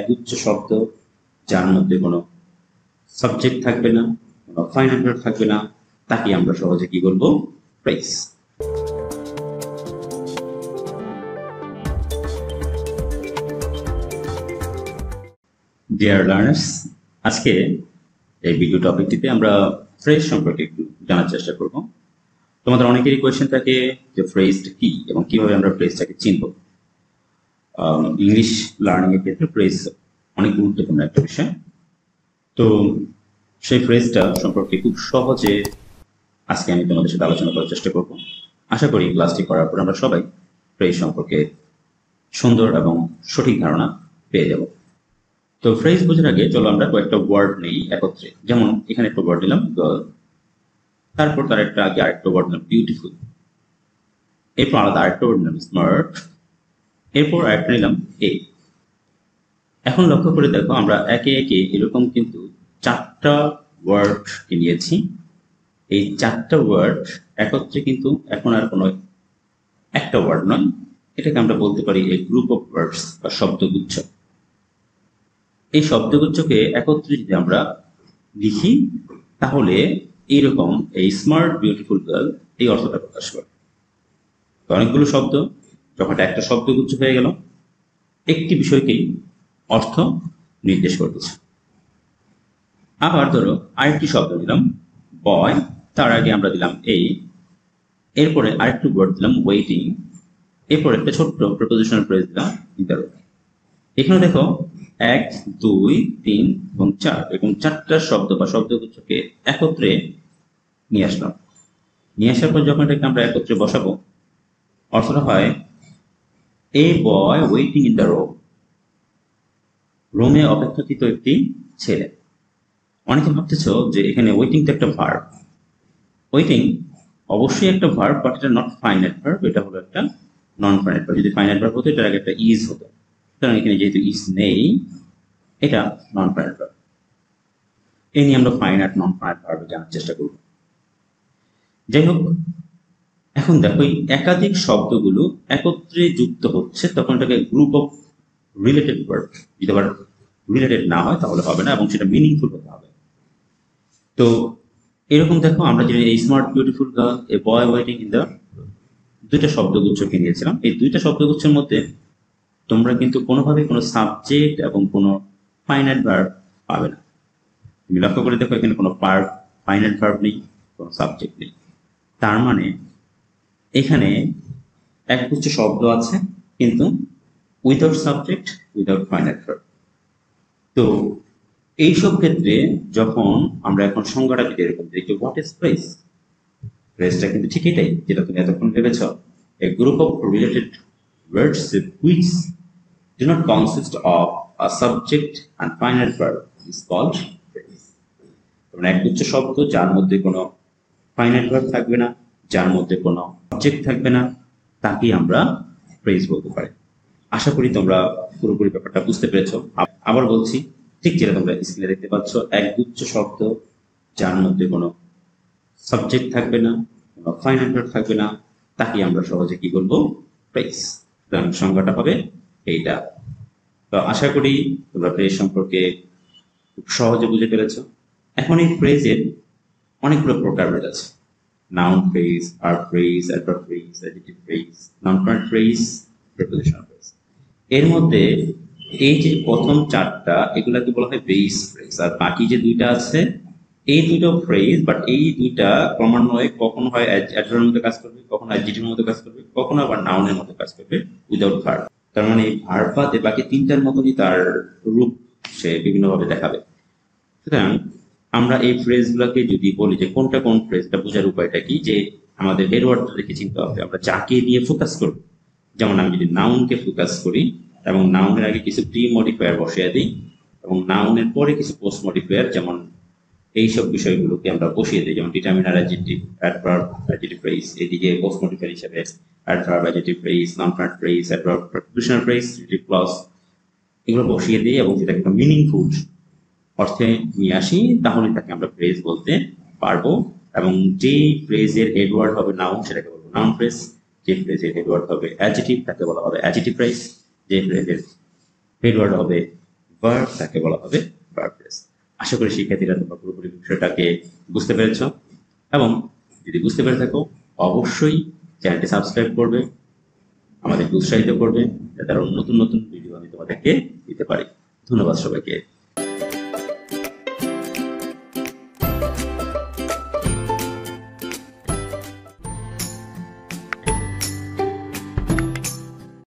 গুচ্ছ শব্দ যার মধ্যে কোনো সাবজেক্ট থাকবে না, কোনো ফাইনাল ভার্ব থাকবে না, তাকে আমরা সহজে কি বলবো? ফ্রেজ। ডিয়ার লার্নার্স, আজকে এই ভিডিও টপিকটিতে আমরা ফ্রেজ সম্পর্কে একটু জানার চেষ্টা করব। তোমাদের অনেকেরই কোয়েশ্চেন থাকে যে ফ্রেজটা কি এবং কিভাবে আমরা ফ্রেজটাকে চিনব। ইংলিশ লার্নিং এর ক্ষেত্রে ফ্রেজ অনেক গুরুত্বপূর্ণ একটা বিষয়। তো সেই ফ্রেজটা সম্পর্কে খুব সহজে আজকে আমি তোমাদের সাথে আলোচনা করার চেষ্টা করব। আশা করি ক্লাসটি করার পর আমরা সবাই ফ্রেজ সম্পর্কে সুন্দর এবং সঠিক ধারণা পেয়ে যাব। তো ফ্রেজ বোঝার আগে চলো আমরা কয়েকটা ওয়ার্ড নেই একত্রে। যেমন এখানে একটা ওয়ার্ড নিলাম গার্ল, তারপর তার একটা আগে আরেকটা ওয়ার্ড নিলাম বিউটিফুল, এরপর আলাদা আরেকটা ওয়ার্ড নিলাম স্মার্ট, এরপর আরেকটা নিলাম এ। এখন লক্ষ্য করে দেখো আমরা একে একে এরকম কিন্তু 4টা ওয়ার্ড নিয়েছি। এই 4টা ওয়ার্ড একত্রে কিন্তু এখন আর কোনো একটা ওয়ার্ড নয়, এটাকে আমরা বলতে পারি এই গ্রুপ অফ ওয়ার্ডস বা শব্দগুচ্ছ। এই শব্দগুচ্ছকে একত্রে যদি আমরা লিখি তাহলে এইরকম এই স্মার্ট বিউটিফুল গার্ল এই অর্থটা প্রকাশ করে। অনেকগুলো শব্দ যখন একটা শব্দগুচ্ছ হয়ে গেল, একটি বিষয়কেই অর্থ নির্দেশ করতেছে। আবার ধরো আরেকটি শব্দ দিলাম বয়, তার আগে আমরা দিলাম এই, এরপরে আরেকটু ওয়ার্ড দিলাম ওয়েটিং, এরপর একটা ছোট্ট প্রিপোজিশনাল ফ্রেজ দিলাম ইন্টারো। এখানে দেখো 1, 2, 3 এবং 4 এরকম 4টা শব্দ বা শব্দগুচ্ছকে একত্রে নিয়ে আসলাম। নিয়ে আসার পর যখন এটাকে আমরা একত্রে বসাবো, অর্থটা হয় এ বয় ওয়েটিং ইন দ্য রুম, রোমে অপেক্ষাকৃত একটি ছেলে। অনেকে ভাবতেছ যে এখানে ওয়েটিং তো একটা ভার্ব। ওয়েটিং অবশ্যই একটা ভার্ব, বাট এটা নট ফাইনাইট ভার্ব, এটা হলো একটা নন ফাইনাইট ভার্ব। যদি ফাইনাইট ভার্ব হতো এটার আগে একটা ইজ হতো, সুতরাং এখানে যেহেতু ইজ নেই, এটা নন ফাইনাইট ভার্ব। এই নিয়ে আমরা ফাইনাইট নন ফাইনাইট ভার্ব জানার চেষ্টা করব। যাই হোক, এখন দেখো এই একাধিক শব্দগুলো একত্রে যুক্ত হচ্ছে, তখন এটাকে গ্রুপ অফ রিলেটেড ভার্ব। যদি আবার রিলেটেড না হয় তাহলে হবে না, এবং সেটা মিনিংফুল হতে হবে। তো এরকম দেখো আমরা যে এই smart beautiful girl, A boy waiting in the, দুইটা শব্দগুচ্ছকে নিয়েছিলাম। এই দুইটা শব্দগুচ্ছের মধ্যে তোমরা কিন্তু কোনোভাবে কোনো সাবজেক্ট এবং কোনো ফাইনাইট ভার্ব পাবে না। তুমি লক্ষ্য করে দেখো এখানে কোনো ফাইনাইট ভার্ব নেই, কোনো সাবজেক্ট নেই। তার মানে এখানে একগুচ্ছ শব্দ আছে কিন্তু without subject, without finite verb. তো এইসব ক্ষেত্রে যখন আমরা এখন সংজ্ঞাটা যদি এরকম দেখি, হোয়াট ইজ ফ্রেজ? ফ্রেজটা কিন্তু ঠিক এটাই যেটা তুমি এতক্ষণ ভেবেছ, a group of related words which do not consist of a subject and finite verb is called phrase. মানে একগুচ্ছ শব্দ যার মধ্যে কোনো ফাইনাইট ভার্ব থাকবে না, যার মধ্যে কোনো সাবজেক্ট থাকবে না, তাকেই আমরা ফ্রেজ বলতে পারি। আশা করি তোমরা পুরোপুরি ব্যাপারটা বুঝতে পেরেছো। আবার বলছি, ঠিক যেটা তোমরা স্ক্রিনে দেখতে পাচ্ছ, একগুচ্ছ শব্দ যার মধ্যে কোনো সাবজেক্ট থাকবে না, কোনো ফাইনাইট ভার্ব থাকবে না, তাকে আমরা সহজে কি বলবো? ফ্রেজ। সংজ্ঞাটা হবে এইটা। তো আশা করি তোমরা ফ্রেজ সম্পর্কে খুব সহজে বুঝে ফেলেছো। এখন এই ফ্রেজের অনেকগুলো প্রকারভেদ আছে। Noun phrase, verb phrase, adverb phrase, adjective phrase, non finite phrase, prepositional phrase. এর মধ্যে এই যে প্রথম 4টা, এগুলাকে বলা হয় বেস ফ্রেজ, আর বাকি যে 2টা আছে এই 2টো ফ্রেজ, বাট এই 2টা ক্রমান্বয়ে কখনো হয় অ্যাডভার্বের মধ্যে কাজ করবে, কখনো অ্যাডজেক্টিভের মধ্যে কাজ করবে, কখনো আবার নাউনের মধ্যে কাজ করবে উইদাউট ভার্ব। তার মানে এই ভার্ব বাদে বাকি 3টার মতনই তার রূপ সে বিভিন্নভাবে দেখাবে। সুতরাং আমরা এই ফ্রেজগুলোকে যদি বলি যে কোনটা কোন ফ্রেজটা, বোঝার উপায়টা কি, যে আমাদের হেড ওয়ার্ডটা দেখে চিনতে হবে আমরা যাকে নিয়ে ফোকাস করব। যেমন আমি যদি নাউনকে ফোকাস করি এবং নাউনের আগে কিছু প্রি মডিফায়ার বসিয়ে দিই এবং নাউনের পরে কিছু পোস্ট মডিফায়ার, যেমন এইসব বিষয়গুলোকে আমরা বসিয়ে দিই, যেমন determiner, adjective, adverb, adjective phrase, এদিকে পোস্ট মডিফায়ার হিসেবে adverb, adjective phrase, non finite phrase, adverb, prepositional phrase, relative clause, এগুলো বসিয়ে দিই এবং যেটাকে একটা মিনিংফুল অর্থে নিয়ে আসি, তাহলে তাকে আমরা ফ্রেজ বলতে পারবো। এবং যে ফ্রেজের হেডওয়ার্ড হবে নাউন, সেটাকে বলবো নাউন ফ্রেজ। যে ফ্রেজের হেডওয়ার্ড হবে অ্যাডজেক্টিভ, তাকে বলা হবে অ্যাডজেক্টিভ ফ্রেজ। যে ফ্রেজের হেডওয়ার্ড হবে ভার্ব তাকে বলা হবে ভার্ব ফ্রেজ। আশা করি শিক্ষার্থীরা তোমরা পুরোপুরি বিষয়টাকে বুঝতে পেরেছ, এবং যদি বুঝতে পেরে থাকো অবশ্যই চ্যানেলটি সাবস্ক্রাইব করবে, আমাদেরকে উৎসাহিত করবে যাতে আরো নতুন নতুন ভিডিও আমি তোমাদেরকে দিতে পারি। ধন্যবাদ সবাইকে।